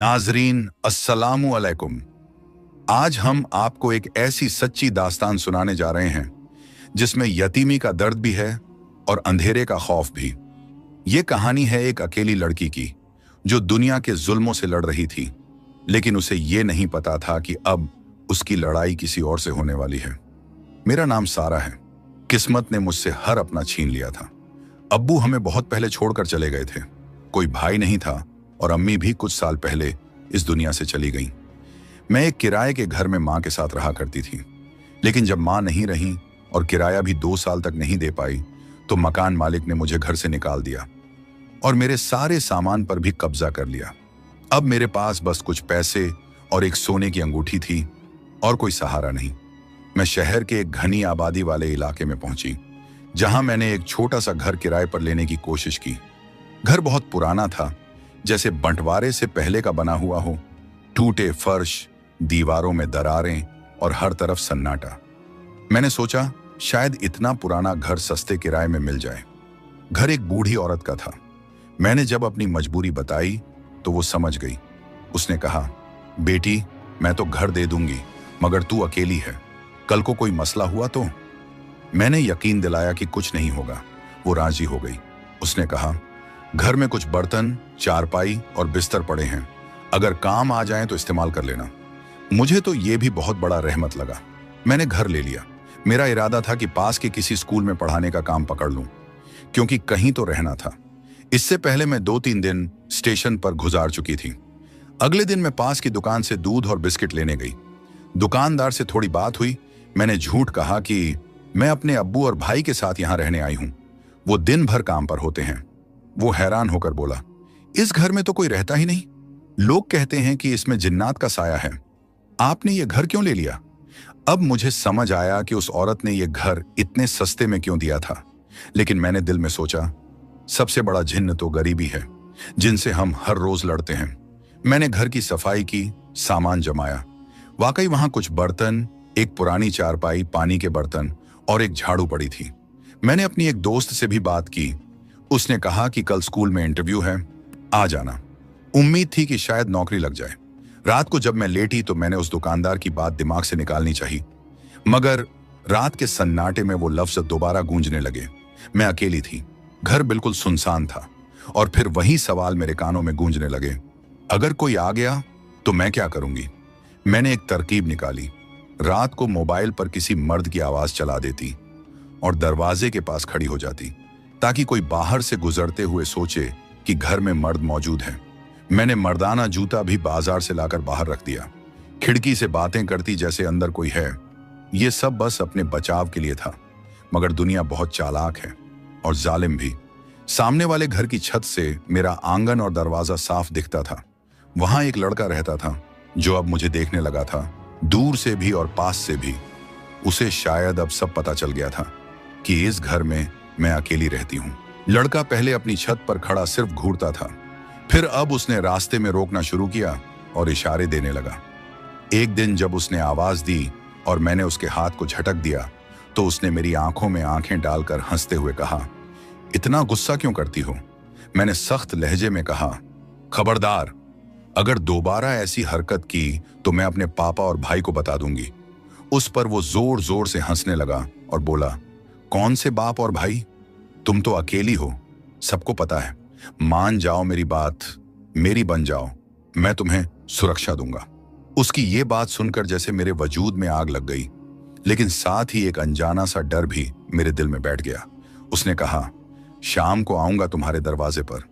नाजरीन अस्सलामु अलैकुम। आज हम आपको एक ऐसी सच्ची दास्तान सुनाने जा रहे हैं जिसमें यतीमी का दर्द भी है और अंधेरे का खौफ भी। ये कहानी है एक अकेली लड़की की जो दुनिया के जुल्मों से लड़ रही थी, लेकिन उसे ये नहीं पता था कि अब उसकी लड़ाई किसी और से होने वाली है। मेरा नाम सारा है। किस्मत ने मुझसे हर अपना छीन लिया था। अब्बू हमें बहुत पहले छोड़कर चले गए थे। कोई भाई नहीं था और अम्मी भी कुछ साल पहले इस दुनिया से चली गईं। मैं एक किराए के घर में माँ के साथ रहा करती थी, लेकिन जब माँ नहीं रही और किराया भी 2 साल तक नहीं दे पाई तो मकान मालिक ने मुझे घर से निकाल दिया और मेरे सारे सामान पर भी कब्जा कर लिया। अब मेरे पास बस कुछ पैसे और एक सोने की अंगूठी थी और कोई सहारा नहीं। मैं शहर के एक घनी आबादी वाले इलाके में पहुंची, जहां मैंने एक छोटा सा घर किराए पर लेने की कोशिश की। घर बहुत पुराना था, जैसे बंटवारे से पहले का बना हुआ हो। टूटे फर्श, दीवारों में दरारें और हर तरफ सन्नाटा। मैंने सोचा शायद इतना पुराना घर सस्ते किराए में मिल जाए। घर एक बूढ़ी औरत का था। मैंने जब अपनी मजबूरी बताई तो वो समझ गई। उसने कहा, बेटी मैं तो घर दे दूंगी, मगर तू अकेली है, कल को कोई मसला हुआ तो। मैंने यकीन दिलाया कि कुछ नहीं होगा। वो राजी हो गई। उसने कहा, घर में कुछ बर्तन, चारपाई और बिस्तर पड़े हैं, अगर काम आ जाएं तो इस्तेमाल कर लेना। मुझे तो ये भी बहुत बड़ा रहमत लगा। मैंने घर ले लिया। मेरा इरादा था कि पास के किसी स्कूल में पढ़ाने का काम पकड़ लूं, क्योंकि कहीं तो रहना था। इससे पहले मैं 2-3 दिन स्टेशन पर गुजार चुकी थी। अगले दिन मैं पास की दुकान से दूध और बिस्किट लेने गई। दुकानदार से थोड़ी बात हुई। मैंने झूठ कहा कि मैं अपने अब्बू और भाई के साथ यहां रहने आई हूं, वो दिन भर काम पर होते हैं। वो हैरान होकर बोला, इस घर में तो कोई रहता ही नहीं, लोग कहते हैं कि इसमें जिन्नात का साया है, आपने ये घर क्यों ले लिया? अब मुझे समझ आया कि उस औरत ने ये घर इतने सस्ते में क्यों दिया था। लेकिन मैंने दिल में सोचा, सबसे बड़ा जिन्न तो गरीबी है, जिनसे हम हर रोज लड़ते हैं। मैंने घर की सफाई की, सामान जमाया। वाकई वहां कुछ बर्तन, एक पुरानी चारपाई, पानी के बर्तन और एक झाड़ू पड़ी थी। मैंने अपनी एक दोस्त से भी बात की। उसने कहा कि कल स्कूल में इंटरव्यू है, आ जाना। उम्मीद थी कि शायद नौकरी लग जाए। रात को जब मैं लेटी तो मैंने उस दुकानदार की बात दिमाग से निकालनी चाहिए, मगर रात के सन्नाटे में वो लफ्ज दोबारा गूंजने लगे। मैं अकेली थी, घर बिल्कुल सुनसान था, और फिर वही सवाल मेरे कानों में गूंजने लगे, अगर कोई आ गया तो मैं क्या करूंगी? मैंने एक तरकीब निकाली। रात को मोबाइल पर किसी मर्द की आवाज चला देती और दरवाजे के पास खड़ी हो जाती, ताकि कोई बाहर से गुजरते हुए सोचे कि घर में मर्द मौजूद है। मैंने मर्दाना जूता भी बाजार से लाकर बाहर रख दिया। खिड़की से बातें करती जैसे अंदर कोई है। ये सब बस अपने बचाव के लिए था, मगर दुनिया बहुत चालाक है और जालिम भी। सामने वाले घर की छत से मेरा आंगन और दरवाजा साफ दिखता था। वहां एक लड़का रहता था जो अब मुझे देखने लगा था, दूर से भी और पास से भी। उसे शायद अब सब पता चल गया था कि इस घर में मैं अकेली रहती हूँ। लड़का पहले अपनी छत पर खड़ा सिर्फ घूरता था, फिर अब उसने रास्ते में रोकना शुरू किया और इशारे देने लगा। एक दिन जब उसने आवाज दी और मैंने उसके हाथ को झटक दिया तो उसने मेरी आंखों में आंखें डालकर हंसते हुए कहा, इतना गुस्सा क्यों करती हो? मैंने सख्त लहजे में कहा, खबरदार, अगर दोबारा ऐसी हरकत की तो मैं अपने पापा और भाई को बता दूंगी। उस पर वो जोर जोर से हंसने लगा और बोला, कौन से बाप और भाई? तुम तो अकेली हो, सबको पता है। मान जाओ मेरी बात, मेरी बन जाओ, मैं तुम्हें सुरक्षा दूंगा। उसकी ये बात सुनकर जैसे मेरे वजूद में आग लग गई, लेकिन साथ ही एक अनजाना सा डर भी मेरे दिल में बैठ गया। उसने कहा, शाम को आऊंगा तुम्हारे दरवाजे पर,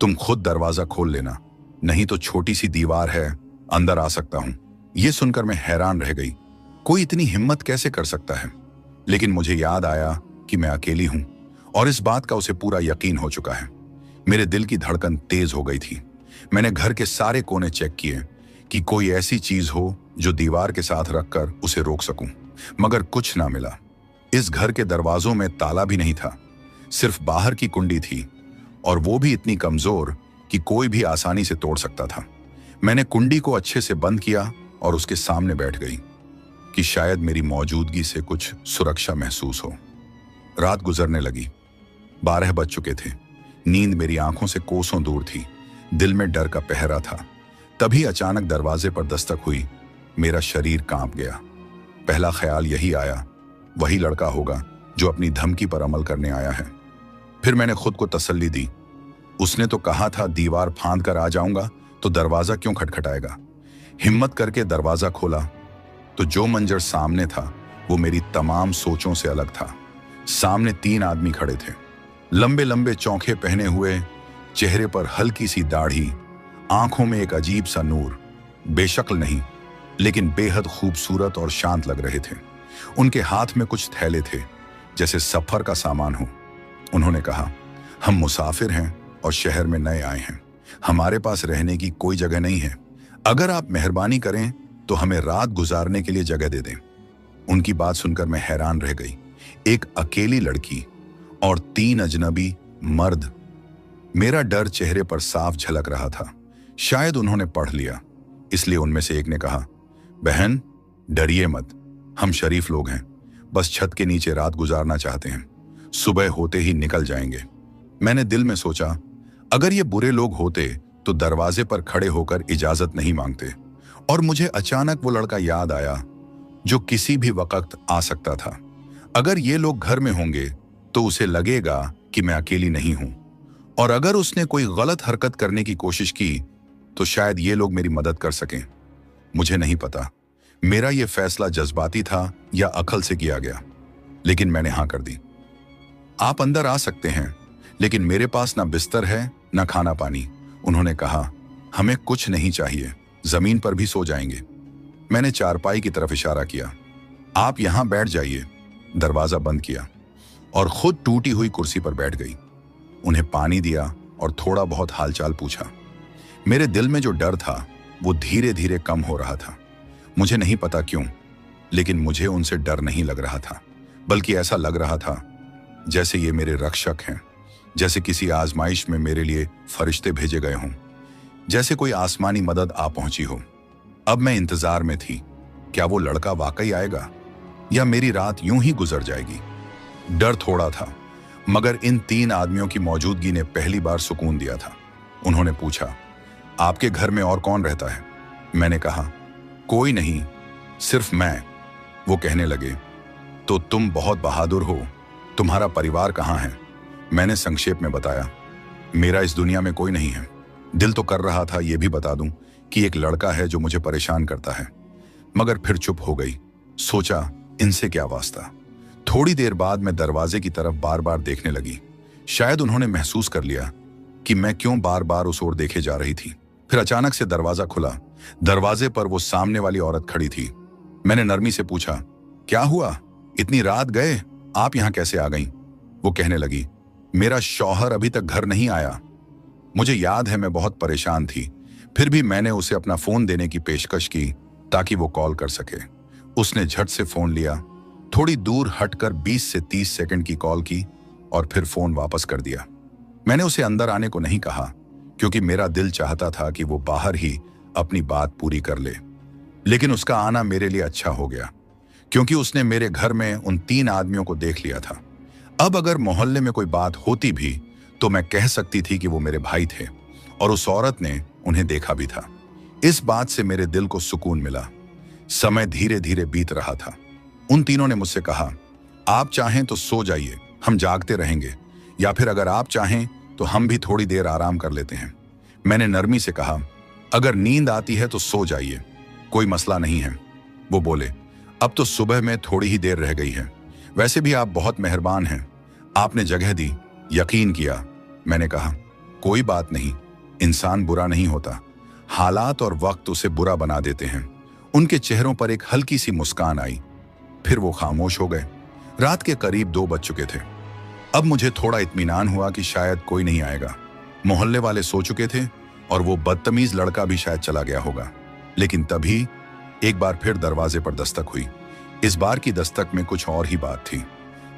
तुम खुद दरवाजा खोल लेना, नहीं तो छोटी सी दीवार है, अंदर आ सकता हूं। यह सुनकर मैं हैरान रह गई। कोई इतनी हिम्मत कैसे कर सकता है? लेकिन मुझे याद आया कि मैं अकेली हूं और इस बात का उसे पूरा यकीन हो चुका है। मेरे दिल की धड़कन तेज हो गई थी। मैंने घर के सारे कोने चेक किए कि कोई ऐसी चीज हो जो दीवार के साथ रखकर उसे रोक सकूं, मगर कुछ ना मिला। इस घर के दरवाजों में ताला भी नहीं था, सिर्फ बाहर की कुंडी थी, और वो भी इतनी कमजोर कि कोई भी आसानी से तोड़ सकता था। मैंने कुंडी को अच्छे से बंद किया और उसके सामने बैठ गई कि शायद मेरी मौजूदगी से कुछ सुरक्षा महसूस हो। रात गुजरने लगी। 12 बज चुके थे। नींद मेरी आंखों से कोसों दूर थी। दिल में डर का पहरा था। तभी अचानक दरवाजे पर दस्तक हुई। मेरा शरीर कांप गया। पहला ख्याल यही आया, वही लड़का होगा जो अपनी धमकी पर अमल करने आया है। फिर मैंने खुद को तसल्ली दी, उसने तो कहा था दीवार फांद कर आ जाऊंगा, तो दरवाजा क्यों खटखटाएगा। हिम्मत करके दरवाजा खोला तो जो मंजर सामने था वो मेरी तमाम सोचों से अलग था। सामने 3 आदमी खड़े थे, लंबे लंबे चौखे पहने हुए, चेहरे पर हल्की सी दाढ़ी, आंखों में एक अजीब सा नूर। बेशक्ल नहीं, लेकिन बेहद खूबसूरत और शांत लग रहे थे। उनके हाथ में कुछ थैले थे, जैसे सफर का सामान हो। उन्होंने कहा, हम मुसाफिर हैं और शहर में नए आए हैं। हमारे पास रहने की कोई जगह नहीं है। अगर आप मेहरबानी करें तो हमें रात गुजारने के लिए जगह दे दें। उनकी बात सुनकर मैं हैरान रह गई। एक अकेली लड़की और 3 अजनबी मर्द। मेरा डर चेहरे पर साफ झलक रहा था। शायद उन्होंने पढ़ लिया, इसलिए उनमें से एक ने कहा, बहन डरिए मत, हम शरीफ लोग हैं, बस छत के नीचे रात गुजारना चाहते हैं, सुबह होते ही निकल जाएंगे। मैंने दिल में सोचा, अगर ये बुरे लोग होते तो दरवाजे पर खड़े होकर इजाजत नहीं मांगते। और मुझे अचानक वो लड़का याद आया जो किसी भी वक्त आ सकता था। अगर ये लोग घर में होंगे तो उसे लगेगा कि मैं अकेली नहीं हूं, और अगर उसने कोई गलत हरकत करने की कोशिश की तो शायद ये लोग मेरी मदद कर सकें। मुझे नहीं पता मेरा ये फैसला जज्बाती था या अकल से किया गया, लेकिन मैंने हां कर दी। आप अंदर आ सकते हैं, लेकिन मेरे पास ना बिस्तर है ना खाना पानी। उन्होंने कहा, हमें कुछ नहीं चाहिए, जमीन पर भी सो जाएंगे। मैंने चारपाई की तरफ इशारा किया, आप यहां बैठ जाइए। दरवाजा बंद किया और खुद टूटी हुई कुर्सी पर बैठ गई। उन्हें पानी दिया और थोड़ा बहुत हालचाल पूछा। मेरे दिल में जो डर था वो धीरे धीरे कम हो रहा था। मुझे नहीं पता क्यों, लेकिन मुझे उनसे डर नहीं लग रहा था, बल्कि ऐसा लग रहा था जैसे ये मेरे रक्षक हैं, जैसे किसी आजमाइश में मेरे लिए फरिश्ते भेजे गए हों, जैसे कोई आसमानी मदद आ पहुंची हो। अब मैं इंतजार में थी, क्या वो लड़का वाकई आएगा या मेरी रात यूं ही गुजर जाएगी। डर थोड़ा था, मगर इन 3 आदमियों की मौजूदगी ने पहली बार सुकून दिया था। उन्होंने पूछा, आपके घर में और कौन रहता है? मैंने कहा, कोई नहीं, सिर्फ मैं। वो कहने लगे, तो तुम बहुत बहादुर हो, तुम्हारा परिवार कहाँ है? मैंने संक्षेप में बताया, मेरा इस दुनिया में कोई नहीं है। दिल तो कर रहा था ये भी बता दूं कि एक लड़का है जो मुझे परेशान करता है, मगर फिर चुप हो गई। सोचा, इनसे क्या वास्ता। थोड़ी देर बाद मैं दरवाजे की तरफ बार बार देखने लगी। शायद उन्होंने महसूस कर लिया कि मैं क्यों बार बार उस ओर देखे जा रही थी। फिर अचानक से दरवाजा खुला। दरवाजे पर वो सामने वाली औरत खड़ी थी। मैंने नरमी से पूछा, क्या हुआ? इतनी रात गए, आप यहां कैसे आ गईं? वो कहने लगी, मेरा शौहर अभी तक घर नहीं आया। मुझे याद है मैं बहुत परेशान थी, फिर भी मैंने उसे अपना फोन देने की पेशकश की ताकि वो कॉल कर सके। उसने झट से फोन लिया, थोड़ी दूर हटकर 20 से 30 सेकंड की कॉल की और फिर फोन वापस कर दिया। मैंने उसे अंदर आने को नहीं कहा, क्योंकि मेरा दिल चाहता था कि वो बाहर ही अपनी बात पूरी कर ले। लेकिन उसका आना मेरे लिए अच्छा हो गया, क्योंकि उसने मेरे घर में उन 3 आदमियों को देख लिया था। अब अगर मोहल्ले में कोई बात होती भी तो मैं कह सकती थी कि वो मेरे भाई थे, और उस औरत ने उन्हें देखा भी था। इस बात से मेरे दिल को सुकून मिला। समय धीरे धीरे बीत रहा था। उन तीनों ने मुझसे कहा, आप चाहें तो सो जाइए, हम जागते रहेंगे, या फिर अगर आप चाहें तो हम भी थोड़ी देर आराम कर लेते हैं। मैंने नरमी से कहा, अगर नींद आती है तो सो जाइए, कोई मसला नहीं है। वो बोले, अब तो सुबह में थोड़ी ही देर रह गई है, वैसे भी आप बहुत मेहरबान हैं, आपने जगह दी, यकीन किया। मैंने कहा, कोई बात नहीं, इंसान बुरा नहीं होता, हालात और वक्त उसे बुरा बना देते हैं। उनके चेहरों पर एक हल्की सी मुस्कान आई, फिर वो खामोश हो गए। रात के करीब 2 बज चुके थे। अब मुझे थोड़ा इत्मीनान हुआ कि शायद कोई नहीं आएगा। मोहल्ले वाले सो चुके थे और वो बदतमीज लड़का भी शायद चला गया होगा। लेकिन तभी एक बार फिर दरवाजे पर दस्तक हुई। इस बार की दस्तक में कुछ और ही बात थी।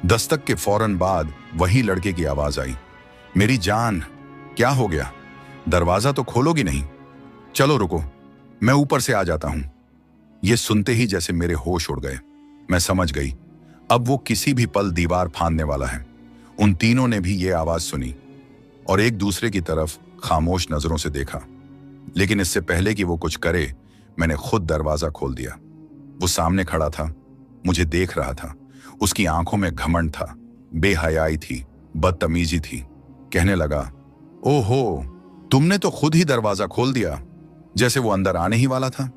दस्तक के फौरन बाद वही लड़के की आवाज आई, मेरी जान, क्या हो गया? दरवाजा तो खोलोगी नहीं? चलो रुको, मैं ऊपर से आ जाता हूं। ये सुनते ही जैसे मेरे होश उड़ गए। मैं समझ गई, अब वो किसी भी पल दीवार फांदने वाला है। उन तीनों ने भी ये आवाज सुनी और एक दूसरे की तरफ खामोश नजरों से देखा। लेकिन इससे पहले कि वो कुछ करे, मैंने खुद दरवाजा खोल दिया। वो सामने खड़ा था, मुझे देख रहा था। उसकी आंखों में घमंड था, बेहयाई थी, बदतमीजी थी। कहने लगा, ओहो, तुमने तो खुद ही दरवाजा खोल दिया, जैसे वो अंदर आने ही वाला था।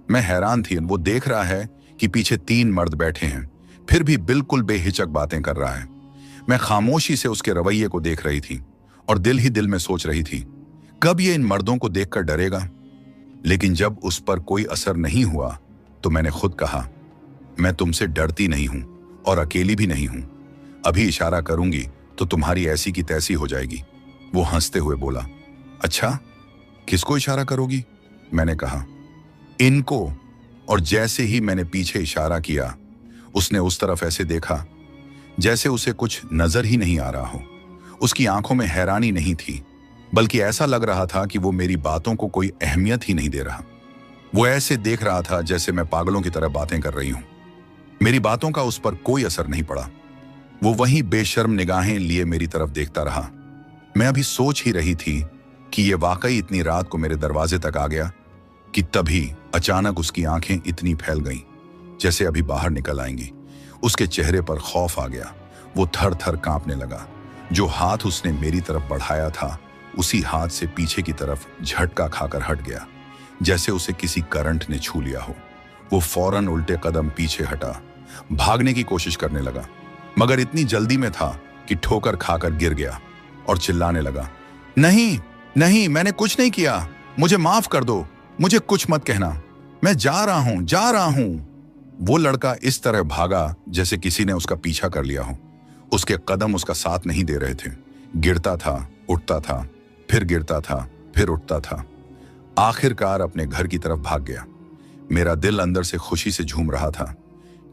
मैं हैरान थी। वो देख रहा है कि पीछे 3 मर्द बैठे हैं, फिर भी बिल्कुल बेहिचक बातें कर रहा है। मैं खामोशी से उसके रवैये को देख रही थी और दिल ही दिल में सोच रही थी, कब ये इन मर्दों को देखकर डरेगा। लेकिन जब उस पर कोई असर नहीं हुआ तो मैंने खुद कहा, मैं तुमसे डरती नहीं हूं और अकेली भी नहीं हूं। अभी इशारा करूंगी तो तुम्हारी ऐसी की तैसी हो जाएगी। वो हंसते हुए बोला, अच्छा, किसको इशारा करोगी? मैंने कहा, इनको। और जैसे ही मैंने पीछे इशारा किया, उसने उस तरफ ऐसे देखा जैसे उसे कुछ नजर ही नहीं आ रहा हो। उसकी आंखों में हैरानी नहीं थी, बल्कि ऐसा लग रहा था कि वो मेरी बातों को कोई अहमियत ही नहीं दे रहा। वो ऐसे देख रहा था जैसे मैं पागलों की तरह बातें कर रही हूं। मेरी बातों का उस पर कोई असर नहीं पड़ा। वो वहीं बेशर्म निगाहें लिए मेरी तरफ देखता रहा। मैं अभी सोच ही रही थी कि ये वाकई इतनी रात को मेरे दरवाजे तक आ गया कि तभी अचानक उसकी आंखें इतनी फैल गईं जैसे अभी बाहर निकल आएंगी। उसके चेहरे पर खौफ आ गया। वो थर थर कांपने लगा। जो हाथ उसने मेरी तरफ बढ़ाया था, उसी हाथ से पीछे की तरफ झटका खाकर हट गया, जैसे उसे किसी करंट ने छू लिया हो। वो फौरन उल्टे कदम पीछे हटा, भागने की कोशिश करने लगा, मगर इतनी जल्दी में था कि ठोकर खाकर गिर गया और चिल्लाने लगा, नहीं नहीं, मैंने कुछ नहीं किया, मुझे माफ कर दो, मुझे कुछ मत कहना, मैं जा रहा हूं। वो लड़का इस तरह भागा जैसे किसी ने उसका पीछा कर लिया हो। उसके कदम उसका साथ नहीं दे रहे थे। गिरता था, उठता था, फिर गिरता था, फिर उठता था। आखिरकार अपने घर की तरफ भाग गया। मेरा दिल अंदर से खुशी से झूम रहा था,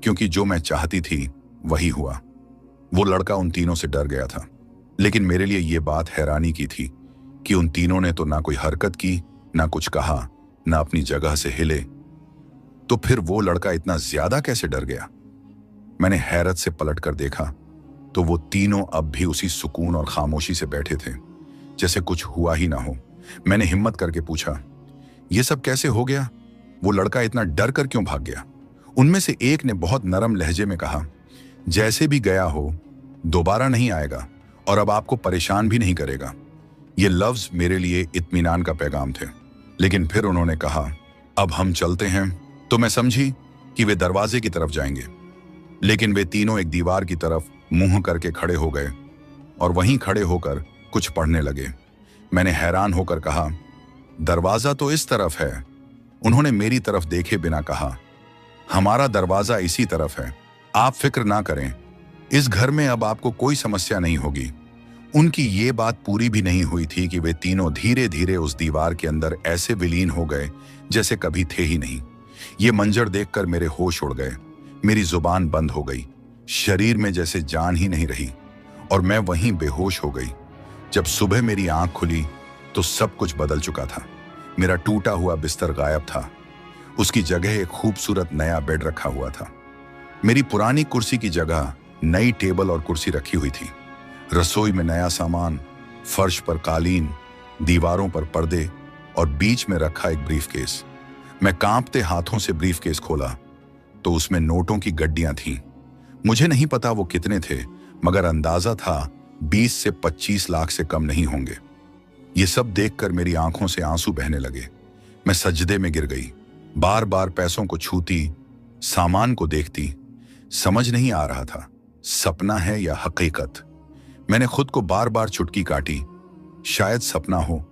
क्योंकि जो मैं चाहती थी वही हुआ। वो लड़का उन तीनों से डर गया था, लेकिन मेरे लिए ये बात हैरानी की थी कि उन तीनों ने तो ना कोई हरकत की, ना कुछ कहा, ना अपनी जगह से हिले। तो फिर वो लड़का इतना ज्यादा कैसे डर गया? मैंने हैरत से पलट कर देखा तो वो तीनों अब भी उसी सुकून और खामोशी से बैठे थे, जैसे कुछ हुआ ही ना हो। मैंने हिम्मत करके पूछा, ये सब कैसे हो गया? वो लड़का इतना डर कर क्यों भाग गया? उनमें से एक ने बहुत नरम लहजे में कहा, जैसे भी गया हो, दोबारा नहीं आएगा और अब आपको परेशान भी नहीं करेगा। ये लफ्ज मेरे लिए इत्मीनान का पैगाम थे। लेकिन फिर उन्होंने कहा, अब हम चलते हैं। तो मैं समझी कि वे दरवाजे की तरफ जाएंगे, लेकिन वे तीनों एक दीवार की तरफ मुंह करके खड़े हो गए और वहीं खड़े होकर कुछ पढ़ने लगे। मैंने हैरान होकर कहा, दरवाजा तो इस तरफ है। उन्होंने मेरी तरफ देखे बिना कहा, हमारा दरवाजा इसी तरफ है, आप फिक्र ना करें, इस घर में अब आपको कोई समस्या नहीं होगी। उनकी ये बात पूरी भी नहीं हुई थी कि वे तीनों धीरे धीरे उस दीवार के अंदर ऐसे विलीन हो गए जैसे कभी थे ही नहीं। ये मंजर देखकर मेरे होश उड़ गए, मेरी जुबान बंद हो गई, शरीर में जैसे जान ही नहीं रही और मैं वहीं बेहोश हो गई। जब सुबह मेरी आंख खुली तो सब कुछ बदल चुका था। मेरा टूटा हुआ बिस्तर गायब था, उसकी जगह एक खूबसूरत नया बेड रखा हुआ था। मेरी पुरानी कुर्सी की जगह नई टेबल और कुर्सी रखी हुई थी। रसोई में नया सामान, फर्श पर कालीन, दीवारों पर पर्दे और बीच में रखा एक ब्रीफकेस। मैं कांपते हाथों से ब्रीफकेस खोला तो उसमें नोटों की गड्डियां थीं। मुझे नहीं पता वो कितने थे, मगर अंदाजा था 20 से 25 लाख से कम नहीं होंगे। ये सब देखकर मेरी आंखों से आंसू बहने लगे। मैं सजदे में गिर गई, बार बार पैसों को छूती, सामान को देखती। समझ नहीं आ रहा था सपना है या हकीकत। मैंने खुद को बार बार चुटकी काटी, शायद सपना हो,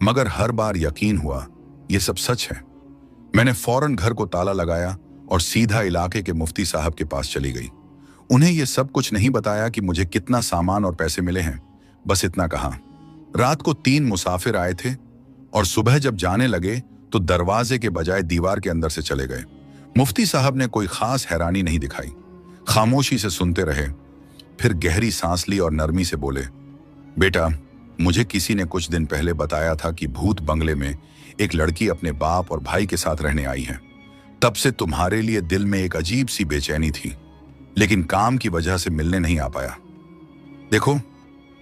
मगर हर बार यकीन हुआ यह सब सच है। मैंने फौरन घर को ताला लगाया और सीधा इलाके के मुफ्ती साहब के पास चली गई। उन्हें यह सब कुछ नहीं बताया कि मुझे कितना सामान और पैसे मिले हैं, बस इतना कहा, रात को 3 मुसाफिर आए थे और सुबह जब जाने लगे तो दरवाजे के बजाय दीवार के अंदर से चले गए। मुफ्ती साहब ने कोई खास हैरानी नहीं दिखाई, खामोशी से सुनते रहे। फिर गहरी सांस ली और नरमी से बोले, बेटा, मुझे किसी ने कुछ दिन पहले बताया था कि भूत बंगले में एक लड़की अपने बाप और भाई के साथ रहने आई है। तब से तुम्हारे लिए दिल में एक अजीब सी बेचैनी थी, लेकिन काम की वजह से मिलने नहीं आ पाया। देखो,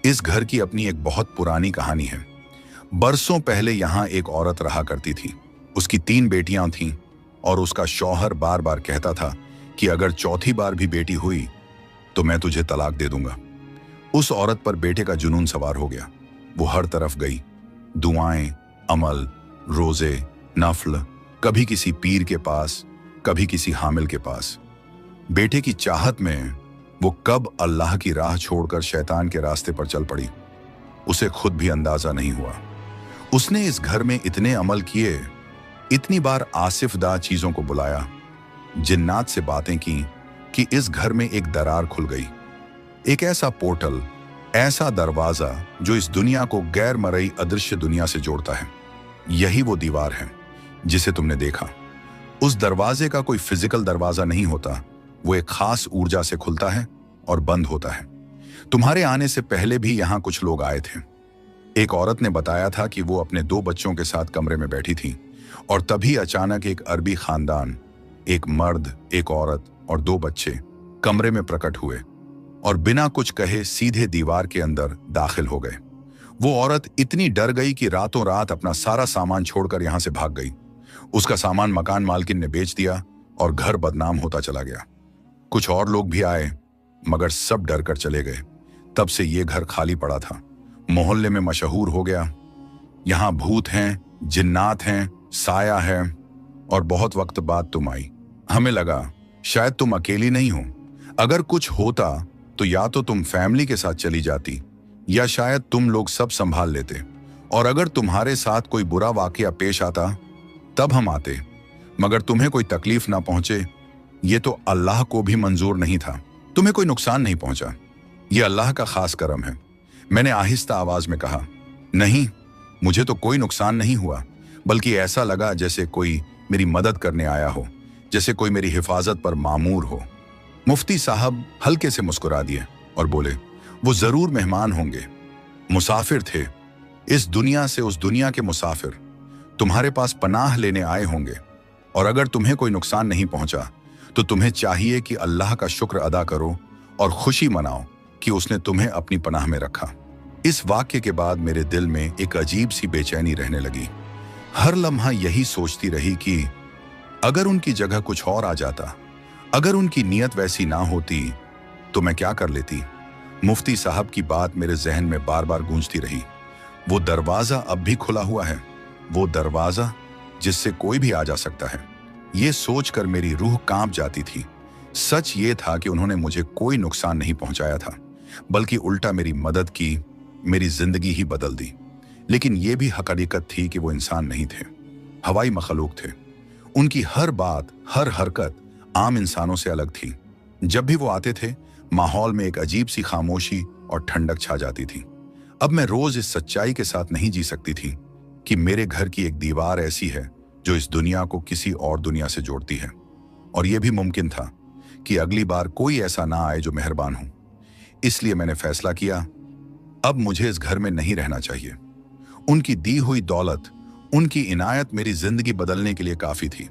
इस घर की अपनी एक बहुत पुरानी कहानी है। बरसों पहले यहां एक औरत रहा करती थी। उसकी 3 बेटियां थीं और उसका शौहर बार बार कहता था कि अगर चौथी बार भी बेटी हुई तो मैं तुझे तलाक दे दूंगा। उस औरत पर बेटे का जुनून सवार हो गया। वो हर तरफ गई, दुआएं, अमल, रोजे, नफल, कभी किसी पीर के पास, कभी किसी हामिल के पास। बेटे की चाहत में वो कब अल्लाह की राह छोड़कर शैतान के रास्ते पर चल पड़ी, उसे खुद भी अंदाजा नहीं हुआ। उसने इस घर में इतने अमल किए, इतनी बार आसिफ दा चीजों को बुलाया, जिन्नात से बातें की कि इस घर में एक दरार खुल गई। एक ऐसा पोर्टल, ऐसा दरवाजा जो इस दुनिया को गैर मरई अदृश्य दुनिया से जोड़ता है। यही वो दीवार है जिसे तुमने देखा। उस दरवाजे का कोई फिजिकल दरवाजा नहीं होता, वो एक खास ऊर्जा से खुलता है और बंद होता है। तुम्हारे आने से पहले भी यहां कुछ लोग आए थे। एक औरत ने बताया था कि वो अपने 2 बच्चों के साथ कमरे में बैठी थी और तभी अचानक एक अरबी खानदान, एक मर्द, एक औरत और 2 बच्चे कमरे में प्रकट हुए और बिना कुछ कहे सीधे दीवार के अंदर दाखिल हो गए। वो औरत इतनी डर गई कि रातों रात अपना सारा सामान छोड़कर यहां से भाग गई। उसका सामान मकान मालकिन ने बेच दिया और घर बदनाम होता चला गया। कुछ और लोग भी आए मगर सब डर कर चले गए। तब से ये घर खाली पड़ा था। मोहल्ले में मशहूर हो गया, यहां भूत हैं, जिन्नात हैं, साया है। और बहुत वक्त बाद तुम आई। हमें लगा शायद तुम अकेली नहीं हो। अगर कुछ होता तो या तो तुम फैमिली के साथ चली जाती या शायद तुम लोग सब संभाल लेते, और अगर तुम्हारे साथ कोई बुरा वाकया पेश आता तब हम आते, मगर तुम्हें कोई तकलीफ ना पहुंचे ये तो अल्लाह को भी मंजूर नहीं था। तुम्हें कोई नुकसान नहीं पहुंचा, ये अल्लाह का खास करम है। मैंने आहिस्ता आवाज में कहा, नहीं, मुझे तो कोई नुकसान नहीं हुआ, बल्कि ऐसा लगा जैसे कोई मेरी मदद करने आया हो, जैसे कोई मेरी हिफाजत पर मामूर हो। मुफ्ती साहब हल्के से मुस्कुरा दिए और बोले, वो जरूर मेहमान होंगे, मुसाफिर थे, इस दुनिया से उस दुनिया के मुसाफिर, तुम्हारे पास पनाह लेने आए होंगे। और अगर तुम्हें कोई नुकसान नहीं पहुंचा तो तुम्हें चाहिए कि अल्लाह का शुक्र अदा करो और खुशी मनाओ कि उसने तुम्हें अपनी पनाह में रखा। इस वाक्य के बाद मेरे दिल में एक अजीब सी बेचैनी रहने लगी। हर लम्हा यही सोचती रही कि अगर उनकी जगह कुछ और आ जाता, अगर उनकी नीयत वैसी ना होती तो मैं क्या कर लेती। मुफ्ती साहब की बात मेरे जहन में बार बार गूंजती रही। वो दरवाजा अब भी खुला हुआ है, वो दरवाजा जिससे कोई भी आ जा सकता है। ये सोचकर मेरी रूह कांप जाती थी। सच ये था कि उन्होंने मुझे कोई नुकसान नहीं पहुंचाया था, बल्कि उल्टा मेरी मदद की, मेरी जिंदगी ही बदल दी। लेकिन ये भी हकीकत थी कि वो इंसान नहीं थे, हवाई मखलूक थे। उनकी हर बात, हर हरकत आम इंसानों से अलग थी। जब भी वो आते थे माहौल में एक अजीब सी खामोशी और ठंडक छा जाती थी। अब मैं रोज इस सच्चाई के साथ नहीं जी सकती थी कि मेरे घर की एक दीवार ऐसी है जो इस दुनिया को किसी और दुनिया से जोड़ती है। और यह भी मुमकिन था कि अगली बार कोई ऐसा ना आए जो मेहरबान हो। इसलिए मैंने फैसला किया, अब मुझे इस घर में नहीं रहना चाहिए। उनकी दी हुई दौलत, उनकी इनायत मेरी जिंदगी बदलने के लिए काफी थी।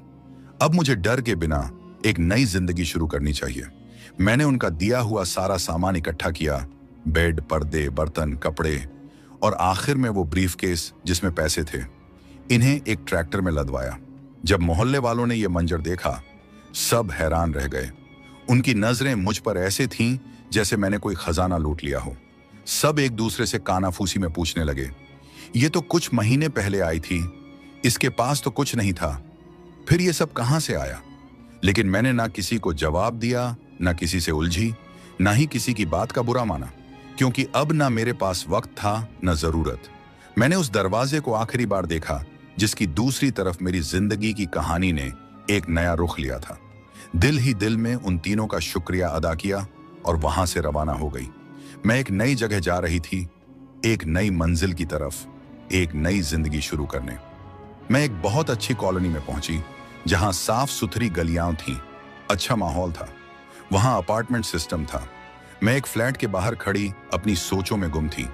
अब मुझे डर के बिना एक नई जिंदगी शुरू करनी चाहिए। मैंने उनका दिया हुआ सारा सामान इकट्ठा किया, बेड, पर्दे, बर्तन, कपड़े और आखिर में वो ब्रीफकेस जिसमें पैसे थे। इन्हें एक ट्रैक्टर में लदवाया। जब मोहल्ले वालों ने यह मंजर देखा, सब हैरान रह गए। उनकी नजरें मुझ पर ऐसे थीं जैसे मैंने कोई खजाना लूट लिया हो। सब एक दूसरे से कानाफूसी में पूछने लगे, ये तो कुछ महीने पहले आई थी, इसके पास तो कुछ नहीं था, फिर ये सब कहां से आया। लेकिन मैंने ना किसी को जवाब दिया, ना किसी से उलझी, ना ही किसी की बात का बुरा माना, क्योंकि अब ना मेरे पास वक्त था न जरूरत। मैंने उस दरवाजे को आखिरी बार देखा जिसकी दूसरी तरफ मेरी जिंदगी की कहानी ने एक नया रुख लिया था। दिल ही दिल में उन तीनों का शुक्रिया अदा किया और वहां से रवाना हो गई। मैं एक नई जगह जा रही थी, एक नई मंजिल की तरफ, एक नई जिंदगी शुरू करने। मैं एक बहुत अच्छी कॉलोनी में पहुंची जहां साफ सुथरी गलियां थीं, अच्छा माहौल था। वहां अपार्टमेंट सिस्टम था। मैं एक फ्लैट के बाहर खड़ी अपनी सोचों में गुम थी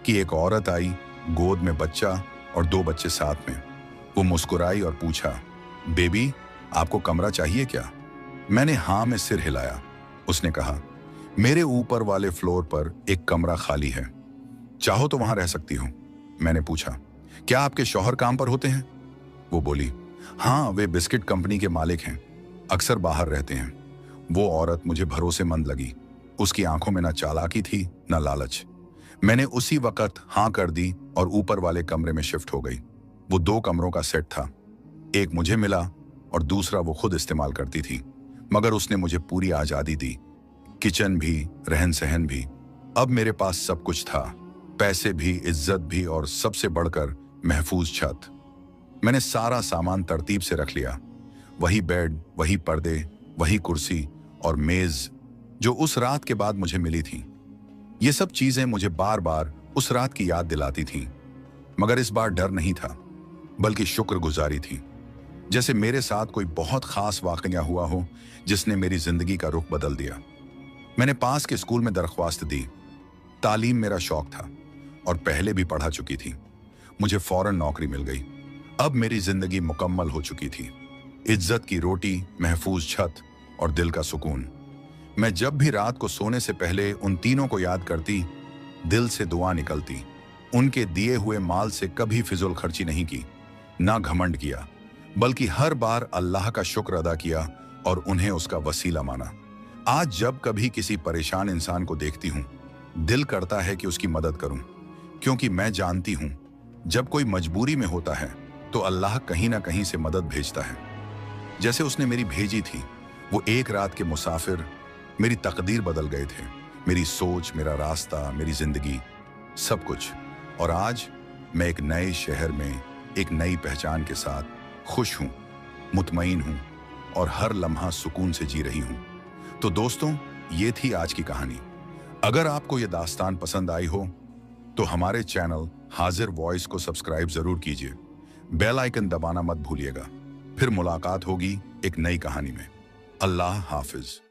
कि एक औरत आई, गोद में बच्चा और 2 बच्चे साथ में। वो मुस्कुराई और पूछा, बेबी, आपको कमरा चाहिए क्या? मैंने हाँ में सिर हिलाया। उसने कहा, मेरे ऊपर वाले फ्लोर पर एक कमरा खाली है, चाहो तो वहां रह सकती हो। मैंने पूछा, क्या आपके शौहर काम पर होते हैं? वो बोली, हाँ, वे बिस्किट कंपनी के मालिक हैं, अक्सर बाहर रहते हैं। वो औरत मुझे भरोसेमंद लगी। उसकी आंखों में न चालाकी थी न लालच। मैंने उसी वक्त हाँ कर दी और ऊपर वाले कमरे में शिफ्ट हो गई। वो 2 कमरों का सेट था, एक मुझे मिला और दूसरा वो खुद इस्तेमाल करती थी, मगर उसने मुझे पूरी आजादी दी, किचन भी, रहन सहन भी। अब मेरे पास सब कुछ था, पैसे भी, इज्जत भी और सबसे बढ़कर महफूज छत। मैंने सारा सामान तरतीब से रख लिया, वही बेड, वही पर्दे, वही कुर्सी और मेज जो उस रात के बाद मुझे मिली थी। ये सब चीजें मुझे बार बार उस रात की याद दिलाती थीं, मगर इस बार डर नहीं था, बल्कि शुक्रगुजारी थी। जैसे मेरे साथ कोई बहुत खास वाकया हुआ हो जिसने मेरी जिंदगी का रुख बदल दिया। मैंने पास के स्कूल में दरख्वास्त दी। तालीम मेरा शौक था और पहले भी पढ़ा चुकी थी। मुझे फौरन नौकरी मिल गई। अब मेरी जिंदगी मुकम्मल हो चुकी थी। इज्जत की रोटी, महफूज छत और दिल का सुकून। मैं जब भी रात को सोने से पहले उन तीनों को याद करती, दिल से दुआ निकलती। उनके दिए हुए माल से कभी फिजूल खर्ची नहीं की, ना घमंड किया, बल्कि हर बार अल्लाह का शुक्र अदा किया और उन्हें उसका वसीला माना। आज जब कभी किसी परेशान इंसान को देखती हूँ, दिल करता है कि उसकी मदद करूं, क्योंकि मैं जानती हूं जब कोई मजबूरी में होता है तो अल्लाह कहीं ना कहीं से मदद भेजता है। जैसे उसने मेरी भेजी थी। वो एक रात के मुसाफिर मेरी तकदीर बदल गए थे, मेरी सोच, मेरा रास्ता, मेरी जिंदगी, सब कुछ। और आज मैं एक नए शहर में एक नई पहचान के साथ खुश हूं, मुतमईन हूं और हर लम्हा सुकून से जी रही हूं। तो दोस्तों, ये थी आज की कहानी। अगर आपको ये दास्तान पसंद आई हो तो हमारे चैनल हाजिर वॉइस को सब्सक्राइब जरूर कीजिए। बेल आइकन दबाना मत भूलिएगा। फिर मुलाकात होगी एक नई कहानी में। अल्लाह हाफिज।